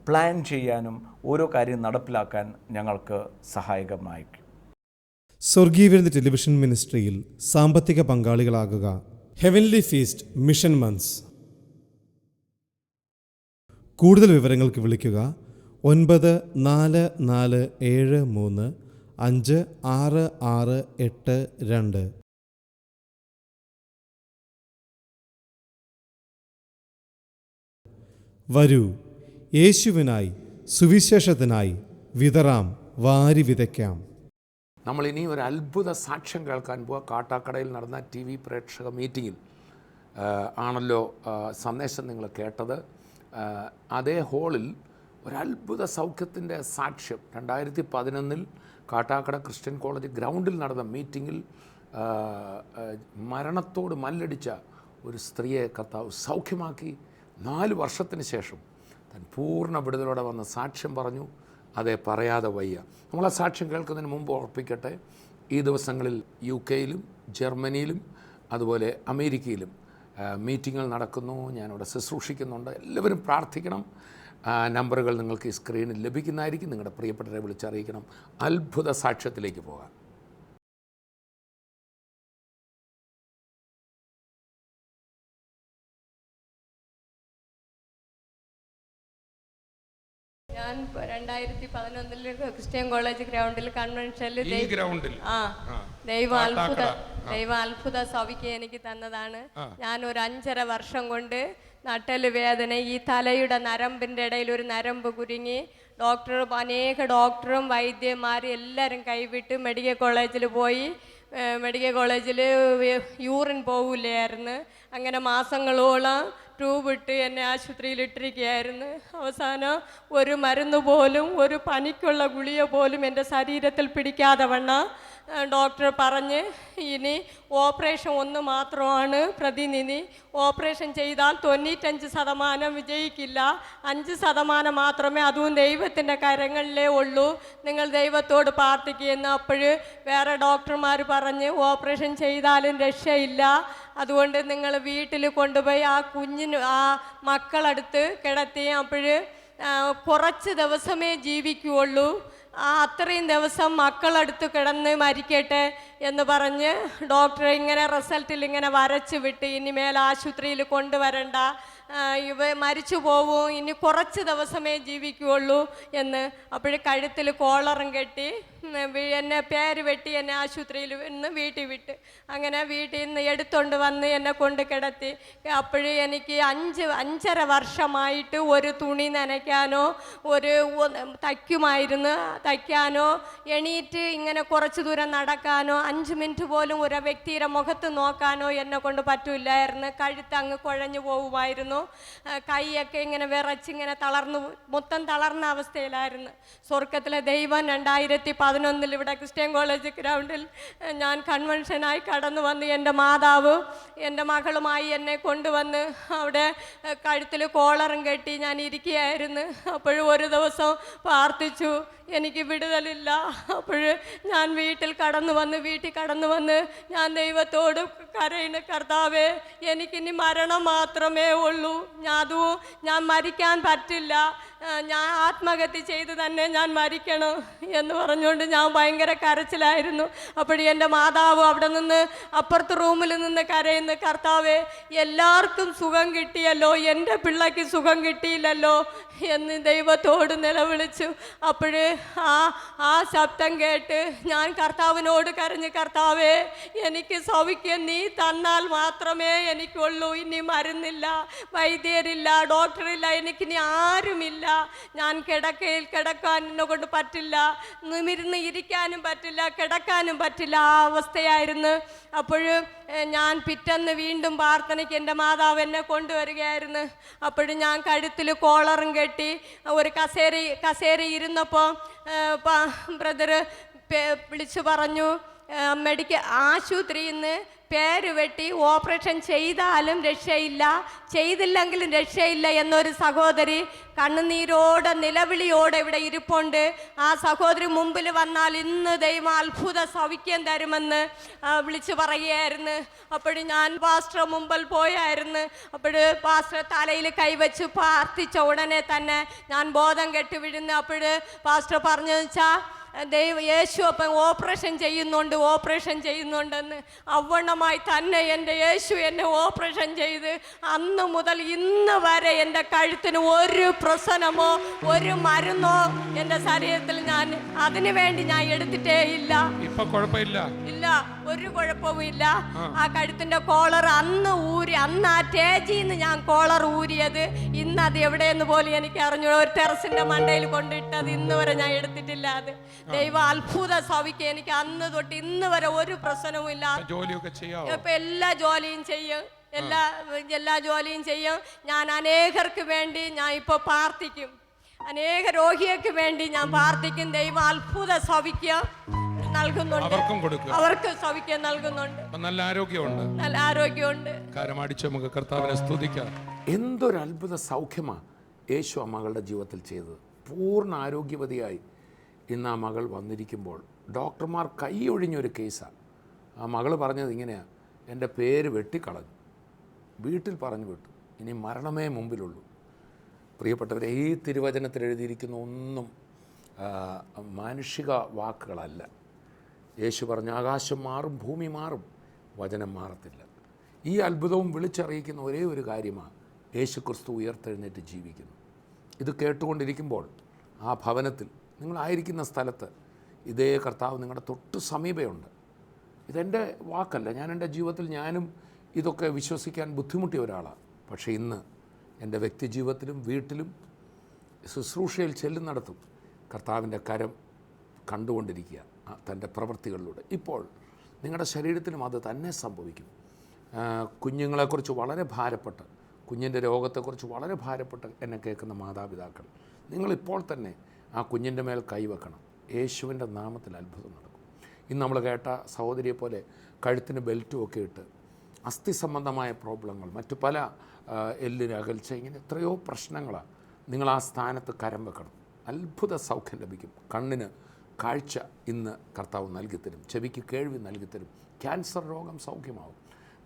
പ്ലാൻ ചെയ്യാനും ഓരോ കാര്യം നടപ്പിലാക്കാൻ ഞങ്ങൾക്ക് സഹായകമായിരിക്കും. സ്വർഗീയവിരുദ്ധ ടെലിവിഷൻ മിനിസ്ട്രിയിൽ സാമ്പത്തിക പങ്കാളികളാകുക. Heavenly feast mission months. കൂടുതൽ വിവരങ്ങൾക്ക് വിളിക്കുക 9447356682. വരൂ, യേശുവിനായി സുവിശേഷത്തിനായി വിതറാം, വാരി വിതയ്ക്കാം. നമ്മൾ ഇനി ഒരു അത്ഭുത സാക്ഷ്യം കേൾക്കാൻ പോവുക. കാട്ടാക്കടയിൽ നടന്ന TV പ്രേക്ഷക മീറ്റിങ്ങിൽ ആണല്ലോ സന്ദേശം നിങ്ങൾ കേട്ടത്. അതേ ഹോളിൽ ഒരത്ഭുത സൗഖ്യത്തിൻ്റെ സാക്ഷ്യം 2011 കാട്ടാക്കട ക്രിസ്ത്യൻ കോളേജ് ഗ്രൗണ്ടിൽ നടന്ന മീറ്റിങ്ങിൽ മരണത്തോട് മല്ലടിച്ച ഒരു സ്ത്രീയെ കർത്താവ് സൗഖ്യമാക്കി. 4 വർഷത്തിന് ശേഷം താൻ പൂർണ്ണ വിടുതലോടെ വന്ന് സാക്ഷ്യം പറഞ്ഞു. അതെ, പറയാതെ വയ്യ. നമ്മൾ ആ സാക്ഷ്യം കേൾക്കുന്നതിന് മുമ്പ് ഓർപ്പിക്കട്ടെ, ഈ ദിവസങ്ങളിൽ UK ജർമ്മനിയിലും അതുപോലെ അമേരിക്കയിലും മീറ്റിങ്ങുകൾ നടക്കുന്നു. ഞാനിവിടെ ശുശ്രൂഷിക്കുന്നുണ്ട്. എല്ലാവരും പ്രാർത്ഥിക്കണം. നമ്പറുകൾ നിങ്ങൾക്ക് ഈ സ്ക്രീനിൽ ലഭിക്കുന്നതായിരിക്കും. നിങ്ങളുടെ പ്രിയപ്പെട്ടവരെ വിളിച്ചറിയിക്കണം. അത്ഭുത സാക്ഷ്യത്തിലേക്ക് പോകാം. ഞാൻ 2011 ക്രിസ്ത്യൻ കോളേജ് ഗ്രൗണ്ടിൽ കൺവെൻഷനിൽ ദൈവ അത്ഭുത സൗഖ്യം എനിക്ക് തന്നതാണ്. ഞാൻ ഒരു 5.5 വർഷം കൊണ്ട് നട്ടല് വേദന, ഈ തലയുടെ നരമ്പിൻ്റെ ഇടയിൽ ഒരു നരമ്പ് കുരുങ്ങി, അനേക ഡോക്ടറും വൈദ്യന്മാരും എല്ലാവരും കൈവിട്ട് മെഡിക്കൽ കോളേജിൽ പോയി. മെഡിക്കൽ കോളേജിൽ യൂറിൻ പോകില്ലായിരുന്നു. അങ്ങനെ മാസങ്ങളോളം ട്യൂബ് ഇട്ട് എന്നെ ആശുപത്രിയിൽ ഇട്ടിരിക്കുകയായിരുന്നു. അവസാനം ഒരു മരുന്ന് പോലും, ഒരു പനിക്കുള്ള ഗുളിക പോലും എൻ്റെ ശരീരത്തിൽ പിടിക്കാതെ വണ്ണം ഡോക്ടർ പറഞ്ഞ് ഇനി ഓപ്പറേഷൻ ഒന്ന് മാത്രമാണ് പ്രതിനിധി. ഓപ്പറേഷൻ ചെയ്താൽ 95% വിജയിക്കില്ല, 5% മാത്രമേ, അതും ദൈവത്തിൻ്റെ കരങ്ങളിലേ ഉള്ളൂ, നിങ്ങൾ ദൈവത്തോട് പ്രാർത്ഥിക്കുമെന്ന്. അപ്പോൾ വേറെ ഡോക്ടർമാർ പറഞ്ഞ് ഓപ്പറേഷൻ ചെയ്താലും രക്ഷയില്ല, അതുകൊണ്ട് നിങ്ങൾ വീട്ടിൽ കൊണ്ടുപോയി ആ കുഞ്ഞിന്, ആ മക്കളടുത്ത് കിടത്തി. അപ്പോൾ കുറച്ച് ദിവസമേ ജീവിക്കുകയുള്ളൂ, അത്രയും ദിവസം മക്കളടുത്ത് കിടന്ന് മരിക്കട്ടെ എന്ന് പറഞ്ഞ് ഡോക്ടർ ഇങ്ങനെ റിസൾട്ടിൽ ഇങ്ങനെ വരച്ച് വിട്ട്, ഇനിമേൽ ആശുപത്രിയിൽ കൊണ്ടുവരണ്ട, ഇവ മരിച്ചു പോവും, ഇനി കുറച്ച് ദിവസമേ ജീവിക്കുകയുള്ളൂ എന്ന്. അപ്പോൾ കഴുത്തിൽ കോളറും കെട്ടി എന്നെ പേര് വെട്ടി എന്നെ ആശുപത്രിയിൽ നിന്ന് വീട്ടിൽ വിട്ട്. അങ്ങനെ വീട്ടിൽ നിന്ന് എടുത്തുകൊണ്ട് വന്ന് എന്നെ കൊണ്ട് കിടത്തി. അപ്പോഴേ എനിക്ക് 5.5 വർഷമായിട്ട് ഒരു തുണി നനയ്ക്കാനോ ഒരു തയ്ക്കാനോ എണീറ്റ് ഇങ്ങനെ കുറച്ച് ദൂരം നടക്കാനോ 5 മിനിറ്റ് പോലും ഒരു വ്യക്തിയുടെ മുഖത്ത് നോക്കാനോ എന്നെ കൊണ്ട് പറ്റില്ലായിരുന്നു. കഴുത്ത് അങ്ങ് കുഴഞ്ഞു പോകുമായിരുന്നു, കൈയൊക്കെ ഇങ്ങനെ വിറച്ചിങ്ങനെ മൊത്തം തളർന്ന അവസ്ഥയിലായിരുന്നു. സ്വർഗത്തിലെ ദൈവം 2011 ഇവിടെ ക്രിസ്ത്യൻ കോളേജ് ഗ്രൗണ്ടിൽ ഞാൻ കൺവെൻഷനായി കടന്നു വന്ന് എൻ്റെ മാതാവ് എൻ്റെ മകളുമായി എന്നെ കൊണ്ടുവന്ന് അവിടെ കഴുത്തിൽ കോളറും കെട്ടി ഞാൻ ഇരിക്കുകയായിരുന്നു. അപ്പോഴും ഒരു ദിവസം പ്രാർത്ഥിച്ചു, എനിക്ക് വിടുതലില്ല. അപ്പോൾ ഞാൻ വീട്ടിൽ കടന്നു വന്ന് ഞാൻ ദൈവത്തോട് കരയുന്നു, കർത്താവേ എനിക്കിനി മരണം മാത്രമേ ഉള്ളൂ, ഞാൻ മരിക്കാൻ പറ്റില്ല, ഞാൻ ആത്മഹത്യ ചെയ്ത് തന്നെ ഞാൻ മരിക്കണം എന്ന് പറഞ്ഞുകൊണ്ട് ഞാൻ ഭയങ്കര കരച്ചിലായിരുന്നു. അപ്പോൾ എൻ്റെ മാതാവ് അവിടെ നിന്ന് അപ്പുറത്ത് റൂമിൽ നിന്ന് കരയുന്നു, കർത്താവേ എല്ലാവർക്കും സുഖം കിട്ടിയല്ലോ, എൻ്റെ പിള്ളയ്ക്ക് സുഖം കിട്ടിയില്ലല്ലോ എന്ന് ദൈവത്തോട് നിലവിളിച്ചു. അപ്പോൾ ആ ശബ്ദം കേട്ട് ഞാൻ കർത്താവിനോട് കരഞ്ഞു, കർത്താവേ എനിക്ക് സൗഖ്യം നീ തന്നാൽ മാത്രമേ എനിക്കുള്ളൂ, ഇനി മരുന്നില്ല, വൈദ്യരില്ല, ഡോക്ടറില്ല, എനിക്കിനി ആരുമില്ല, ഞാൻ കിടക്കാൻ എന്നെ കൊണ്ട് പറ്റില്ല, നിമിർന്ന് ഇരിക്കാനും പറ്റില്ല, കിടക്കാനും പറ്റില്ല, ആ അവസ്ഥയായിരുന്നു. അപ്പോൾ ഞാൻ പിറ്റന്ന് വീണ്ടും പ്രാർത്ഥനയ്ക്ക് എൻ്റെ മാതാവ് എന്നെ കൊണ്ടുവരികയായിരുന്നു. അപ്പോൾ ഞാൻ കഴുത്തിൽ കോളറും കെട്ടി ഒരു കസേര ഇരുന്നപ്പോൾ ബ്രദർ വിളിച്ചു പറഞ്ഞു, ആശുപത്രിയിൽ നിന്ന് പേര് വെട്ടി ഓപ്പറേഷൻ ചെയ്താലും രക്ഷയില്ല, ചെയ്തില്ലെങ്കിലും രക്ഷയില്ല എന്നൊരു സഹോദരി കണ്ണുനീരോടെ നിലവിളിയോടെ ഇവിടെ ഇരിപ്പുണ്ട്. ആ സഹോദരി മുമ്പിൽ വന്നാൽ ഇന്ന് ദൈവം അത്ഭുത സൗഖ്യം തരുമെന്ന് വിളിച്ചു പറയുകയായിരുന്നു. അപ്പോൾ ഞാൻ പാസ്റ്റർ മുമ്പിൽ പോയായിരുന്നു. അപ്പോൾ പാസ്റ്റർ തലയിൽ കൈവച്ച് പ്രാർത്ഥിച്ച ഉടനെ തന്നെ ഞാൻ ബോധം കെട്ട് വീഴുന്നു. അപ്പോൾ പാസ്റ്റർ പറഞ്ഞതെന്ന് വെച്ചാൽ യേശു അപ്പം ഓപ്പറേഷൻ ചെയ്യുന്നുണ്ടെന്ന്. അവണ്ണമായി തന്നെ എൻ്റെ യേശു എന്നെ ഓപ്പറേഷൻ ചെയ്ത് അന്ന് മുതൽ ഇന്ന് വരെ എൻ്റെ കഴുത്തിന് ഒരു പ്രശ്നമോ ഒരു മരുന്നോ എൻ്റെ ശരീരത്തിൽ അതിനു വേണ്ടി ഞാൻ എടുത്തിട്ടേ ഇല്ല. ഇപ്പൊ കുഴപ്പമില്ല, ഇല്ല, ഒരു കുഴപ്പവും ഇല്ല. ആ കഴുത്തിന്റെ കോളർ അന്ന് ആ സ്റ്റേജിൽ നിന്ന് ഞാൻ കോളർ ഊരിയത് ഇന്ന് അത് എവിടെയെന്ന് പോലും എനിക്ക് അറിഞ്ഞു. ഒരു ടെറസിന്റെ മണ്ടയിൽ കൊണ്ടിട്ടത് ഇന്ന് വരെ ഞാൻ എടുത്തിട്ടില്ല. അത് ദൈവം അത്ഭുത സൗഖ്യം എനിക്ക് അന്ന് തൊട്ട് ഇന്ന് വരെ ഒരു പ്രശ്നവും ഇല്ല. ഇപ്പൊ എല്ലാ ജോലിയും ചെയ്യും. ഞാൻ അനേകർക്ക് വേണ്ടി ഞാൻ ഇപ്പൊ പ്രാർത്ഥിക്കും, അനേക രോഗികൾക്ക് വേണ്ടി ഞാൻ പ്രാർത്ഥിക്കും. ദൈവം അത്ഭുത സൗഖ്യം നൽകുന്നുണ്ട്, അവർക്ക് സൗഖ്യം നൽകുന്നുണ്ട്, നല്ല ആരോഗ്യമുണ്ട്. കരമടിച്ച് നമുക്ക് കർത്താവിനെ സ്തുതിക്കാം. എന്തൊരു അത്ഭുത സൗഖ്യമാണ് യേശു ആ മകളുടെ ജീവിതത്തിൽ ചെയ്തത്. പൂർണ്ണ ആരോഗ്യവതിയായി ഇന്ന് ആ മകൾ വന്നിരിക്കുമ്പോൾ ഡോക്ടർമാർ കൈയൊഴിഞ്ഞൊരു കേസാണ്. ആ മകൾ പറഞ്ഞത് ഇങ്ങനെയാണ്, എൻ്റെ പേര് വെട്ടിക്കളഞ്ഞു, വീട്ടിൽ പറഞ്ഞു വിട്ടു, ഇനി മരണമേ മുമ്പിലുള്ളൂ. പ്രിയപ്പെട്ടവരെ, ഈ തിരുവചനത്തിൽ എഴുതിയിരിക്കുന്ന ഒന്നും മാനുഷിക വാക്കുകളല്ല. യേശു പറഞ്ഞു, ആകാശം മാറും, ഭൂമി മാറും, വചനം മാറത്തില്ല. ഈ അത്ഭുതവും വിളിച്ചറിയിക്കുന്ന ഒരേ ഒരു കാര്യമാണ്, യേശു ക്രിസ്തു ഉയർത്തെഴുന്നേറ്റ് ജീവിക്കുന്നു. ഇത് കേട്ടുകൊണ്ടിരിക്കുമ്പോൾ ആ ഭവനത്തിൽ നിങ്ങളായിരിക്കുന്ന സ്ഥലത്ത് ഇതേ കർത്താവ് നിങ്ങളുടെ തൊട്ട് സമീപമുണ്ട്. ഇതെൻ്റെ വാക്കല്ല, ഞാൻ എൻ്റെ ജീവിതത്തിൽ ഞാനും ഇതൊക്കെ വിശ്വസിക്കാൻ ബുദ്ധിമുട്ടിയ ഒരാളാണ്. പക്ഷേ ഇന്ന് എൻ്റെ വ്യക്തി ജീവിതത്തിലും വീട്ടിലും ശുശ്രൂഷയിൽ ചെല്ലുന്നിടത്തും കർത്താവിൻ്റെ കരം കണ്ടുകൊണ്ടിരിക്കുക തൻ്റെ പ്രവൃത്തികളിലൂടെ. ഇപ്പോൾ നിങ്ങളുടെ ശരീരത്തിലും അത് തന്നെ സംഭവിക്കും. കുഞ്ഞുങ്ങളെക്കുറിച്ച് വളരെ ഭാരപ്പെട്ട് കുഞ്ഞിൻ്റെ രോഗത്തെക്കുറിച്ച് വളരെ ഭാരപ്പെട്ട് എന്നെ കേൾക്കുന്ന മാതാപിതാക്കൾ, നിങ്ങളിപ്പോൾ തന്നെ ആ കുഞ്ഞിൻ്റെ മേൽ കൈവെക്കണം. യേശുവിൻ്റെ നാമത്തിൽ അത്ഭുതം നടക്കും. ഇന്ന് നമ്മൾ കേട്ട സഹോദരിയെ പോലെ കഴുത്തിന് ബെൽറ്റും ഒക്കെ ഇട്ട് അസ്ഥി സംബന്ധമായ പ്രോബ്ലങ്ങൾ, മറ്റു പല എല്ലിന് അകൽച്ച, ഇങ്ങനെ എത്രയോ പ്രശ്നങ്ങളാണ്. നിങ്ങൾ ആ സ്ഥാനത്ത് കരം വെക്കണം. അത്ഭുത സൗഖ്യം ലഭിക്കും. കണ്ണിന് കാഴ്ച ഇന്ന് കർത്താവ് നൽകിത്തരും, ചെവിക്ക് കേൾവി നൽകിത്തരും, ക്യാൻസർ രോഗം സൗഖ്യമാവും.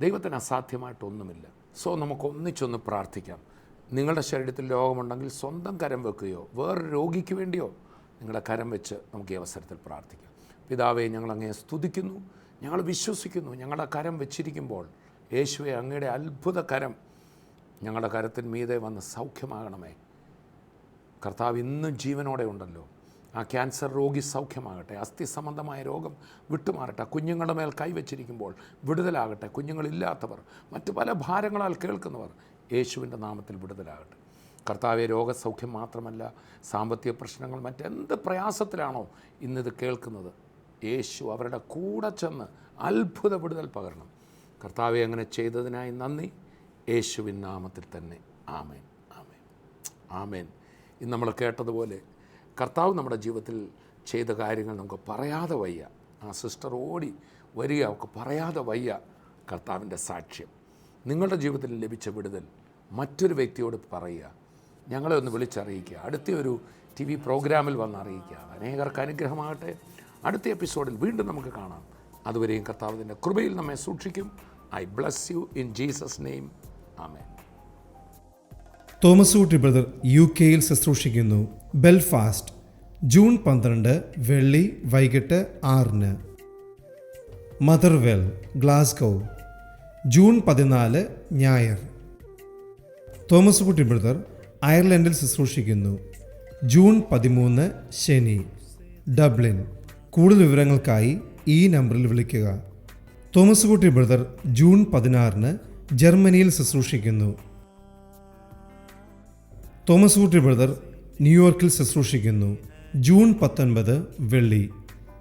ദൈവത്തിന് അസാധ്യമായിട്ടൊന്നുമില്ല. സോ നമുക്ക് ഒന്നിച്ചൊന്ന് പ്രാർത്ഥിക്കാം. നിങ്ങളുടെ ശരീരത്തിൽ രോഗമുണ്ടെങ്കിൽ സ്വന്തം കരം വെക്കുകയോ വേറൊരു രോഗിക്ക് വേണ്ടിയോ നിങ്ങളുടെ കരം വെച്ച് നമുക്ക് ഈ അവസരത്തിൽ പ്രാർത്ഥിക്കാം. പിതാവേ, ഞങ്ങൾ അങ്ങയെ സ്തുതിക്കുന്നു, ഞങ്ങൾ വിശ്വസിക്കുന്നു. ഞങ്ങളുടെ കരം വെച്ചിരിക്കുമ്പോൾ യേശുവെ, അങ്ങയുടെ അത്ഭുത കരം ഞങ്ങളുടെ കരത്തിന് മീതെ വന്ന് സൗഖ്യമാകണമേ. കർത്താവ് ഇന്നും ജീവനോടെ ഉണ്ടല്ലോ. ആ ക്യാൻസർ രോഗി സൗഖ്യമാകട്ടെ, അസ്ഥി സംബന്ധമായ രോഗം വിട്ടുമാറട്ടെ, കുഞ്ഞുങ്ങളുടെ മേൽ കൈവച്ചിരിക്കുമ്പോൾ വിടുതലാകട്ടെ. കുഞ്ഞുങ്ങളില്ലാത്തവർ, മറ്റ് പല ഭാരങ്ങളാൽ കേൾക്കുന്നവർ യേശുവിൻ്റെ നാമത്തിൽ വിടുതലാകട്ടെ. കർത്താവെ, രോഗസൗഖ്യം മാത്രമല്ല, സാമ്പത്തിക പ്രശ്നങ്ങൾ, മറ്റെന്ത് പ്രയാസത്തിലാണോ ഇന്നിത് കേൾക്കുന്നത്, യേശു അവരുടെ കൂടെ ചെന്ന് അത്ഭുത വിടുതൽ പകരണം. കർത്താവെ, അങ്ങനെ ചെയ്തതിനായി നന്ദി. യേശുവിൻ നാമത്തിൽ തന്നെ ആമേൻ, ആമേൻ, ആമേൻ. ഇന്ന് നമ്മൾ കേട്ടതുപോലെ കർത്താവ് നമ്മുടെ ജീവിതത്തിൽ ചെയ്ത കാര്യങ്ങൾ നമുക്ക് പറയാതെ വയ്യ. ആ സിസ്റ്റർ ഓടി വരിക, അവർക്ക് പറയാതെ വയ്യ കർത്താവിൻ്റെ സാക്ഷ്യം. നിങ്ങളുടെ ജീവിതത്തിൽ ലഭിച്ച വിടുതൽ മറ്റൊരു വ്യക്തിയോട് പറയുക, ഞങ്ങളെ ഒന്ന് വിളിച്ചറിയിക്കുക, അടുത്ത ഒരു TV പ്രോഗ്രാമിൽ വന്ന് അറിയിക്കുക. അനേകർക്ക് അനുഗ്രഹമാകട്ടെ. അടുത്ത എപ്പിസോഡിൽ വീണ്ടും നമുക്ക് കാണാം. അതുവരെയും കർത്താവിൻ്റെ കൃപയിൽ നമ്മെ സൂക്ഷിക്കും. I bless you in Jesus name, ആമേൻ. തോമസ് ഊട്ടി ബ്രദർ UK ശുശ്രൂഷിക്കുന്നു. ബെൽഫാസ്റ്റ്, ജൂൺ 12 വെള്ളി വൈകിട്ട് 6. മദർവെൽ, ഗ്ലാസ്ഗോ, ജൂൺ 14 ഞായർ. തോമസ് ഊട്ടി ബ്രദർ അയർലൻഡിൽ ശുശ്രൂഷിക്കുന്നു. ജൂൺ 13 ശനി, ഡബ്ലിൻ. കൂടുതൽ വിവരങ്ങൾക്കായി ഈ നമ്പറിൽ വിളിക്കുക. തോമസ് ഊട്ടി ബ്രദർ ജൂൺ 16 ജർമ്മനിയിൽ ശുശ്രൂഷിക്കുന്നു. തോമസ് ഊട്ടി ബ്രദർ ന്യൂയോർക്കിൽ ശുശ്രൂഷിക്കുന്നു. ജൂൺ 19 വെള്ളി.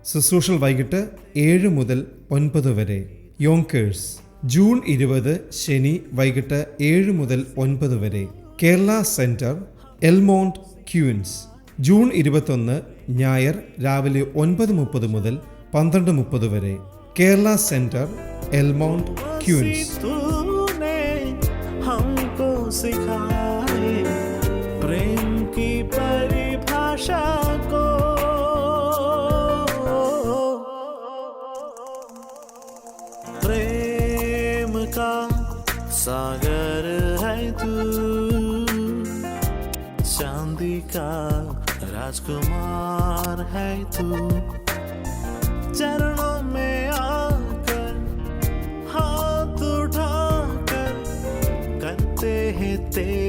ശുശ്രൂഷകൾ വൈകിട്ട് 7 മുതൽ 9 വരെ. യോങ്കേഴ്സ്, ജൂൺ 20 ശനി വൈകിട്ട് 7 മുതൽ 9 വരെ. കേരള സെൻറ്റർ, എൽമോണ്ട്, ക്യൂൻസ്. ജൂൺ 21 ഞായർ രാവിലെ 9:30 മുതൽ 12:30 വരെ. കേരള സെൻറ്റർ, എൽമോണ്ട്, ക്യൂൻസ്. तूने हमको सिखाए प्रेम की परिभाषा को, प्रेम का सागर है तू, चांदी का राजकुमार है तू, चरणों में आकर हाथ उठाकर करते हैं तेरे